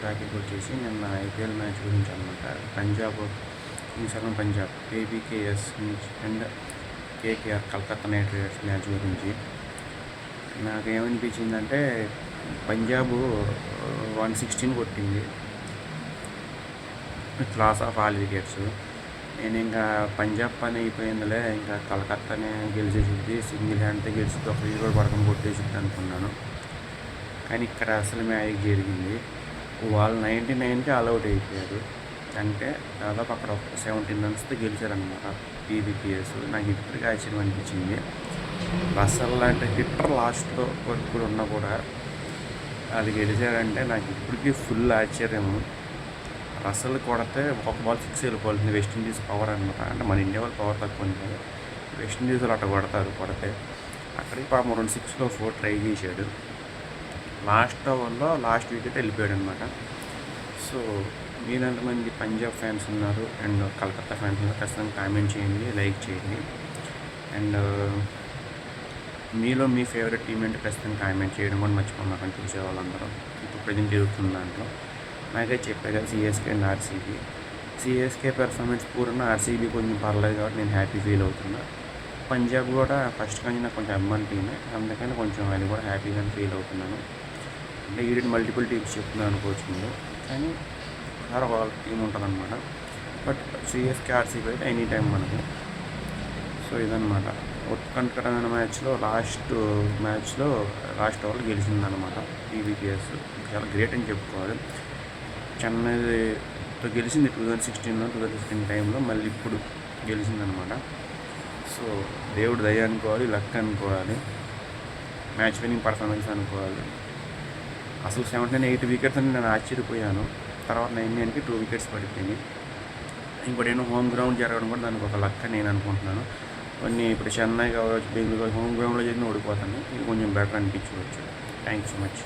Topic వచ్చేసి నిన్న IPL match గురించి అనమాట. Punjab kings eleven Punjab KBKS and KKR Calcutta knight riders match గురించి నాకేమనిపించిందంటే పంజాబ్ 116 కొట్టింది with loss of all wickets. నేను ఇంకా పంజాబ్ పని అయిపోయిందిలే, ఇంకా కలకత్తానే గెలిచేసింది, సింగిల్ హ్యాండ్తో గెలిచింది, ఒక వికెట్ పడకుండా కొట్టేసింది అనుకున్నాను. కానీ ఇక్కడ అసలు మ్యాచ్ జరిగింది. వాళ్ళు 99కి ఆల్అవుట్ అయిపోయారు. అంటే దాదాపు అక్కడ 17 రన్స్తో గెలిచారనమాట పీవీపీఎస్. నాకు ఇప్పటికీ ఆశ్చర్యం అనిపించింది. రసల్ లాంటి హిట్టర్ లాస్ట్లో వరకు ఉన్నా కూడా అది గెలిచారంటే నాకు ఇప్పటికీ ఫుల్ ఆశ్చర్యము. రసల్ కొడితే ఒక బాల్ 6 వెళ్ళిపోతుంది. వెస్టిండీస్ పవర్ అనమాట. అంటే మన ఇండియా వాళ్ళు పవర్ తక్కువ ఉంటుంది, వెస్టిండీస్ వాళ్ళు అట్ట కొడతారు. కొడితే అక్కడికి పాపం 2 6లో 4 ట్రై చేశాడు. లాస్ట్ ఓవర్లో లాస్ట్ వికెట్ వెళ్ళిపోయాడు అనమాట. సో మీరు ఎంతమంది పంజాబ్ ఫ్యాన్స్ ఉన్నారు అండ్ కలకత్తా ఫ్యాన్స్ ఉన్నారు ఖచ్చితంగా కామెంట్ చేయండి, లైక్ చేయండి. అండ్ మీలో మీ ఫేవరెట్ టీం అంటే ఖచ్చితంగా కామెంట్ చేయడం కూడా మర్చిపోమాకండి చూసే వాళ్ళందరూ. ఇప్పుడు ప్రజెంట్ జరుగుతున్న దాంట్లో నాకైతే చెప్పే కదా CSK and RCB. CSK performance Purna, RCB కొంచెం పర్లేదు కాబట్టి నేను హ్యాపీ ఫీల్ అవుతున్నా. పంజాబ్ కూడా ఫస్ట్ కానీ నాకు కొంచెం అభిమాన టీమే, అందుకని కొంచెం అది కూడా హ్యాపీగానే ఫీల్ అవుతున్నాను. అంటే ఈ మల్టిపుల్ టీమ్స్ చెప్తున్నాను అనుకోవచ్చు మీరు, కానీ ఒక టీం ఉంటుందన్నమాట. బట్ సిఎస్కే ఆర్సీబీ అయితే ఎనీ టైం మనకి. సో ఇదన్నమాట ఉత్కంఠకరమైన మ్యాచ్లో లాస్ట్ ఓవర్లో గెలిచిందనమాట పీవీపీఎస్. చాలా గ్రేట్ అని చెప్పుకోవాలి. చెన్నైతో గెలిచింది 2016 టైంలో, మళ్ళీ ఇప్పుడు గెలిచిందనమాట. సో దేవుడు దయ అనుకోవాలి, లక్ అనుకోవాలి, మ్యాచ్ విన్నింగ్ పర్ఫార్మెన్స్ అనుకోవాలి. అసలు 8 వికెట్స్ అని నేను ఆశ్చర్యపోయాను. తర్వాత 9కి 2 వికెట్స్ పడిపోయింది. ఇంకోటి ఏమో హోమ్ గ్రౌండ్ జరగడం కూడా దానికి ఒక లక్ అని నేను అనుకుంటున్నాను. కొన్ని ఇప్పుడు చెన్నై కావచ్చు, బెంగళూరు హోమ్ గ్రౌండ్లో జరిగిన ఓడిపోతాను, ఇది కొంచెం బెటర్ అనిపించవచ్చు. Thank you so much.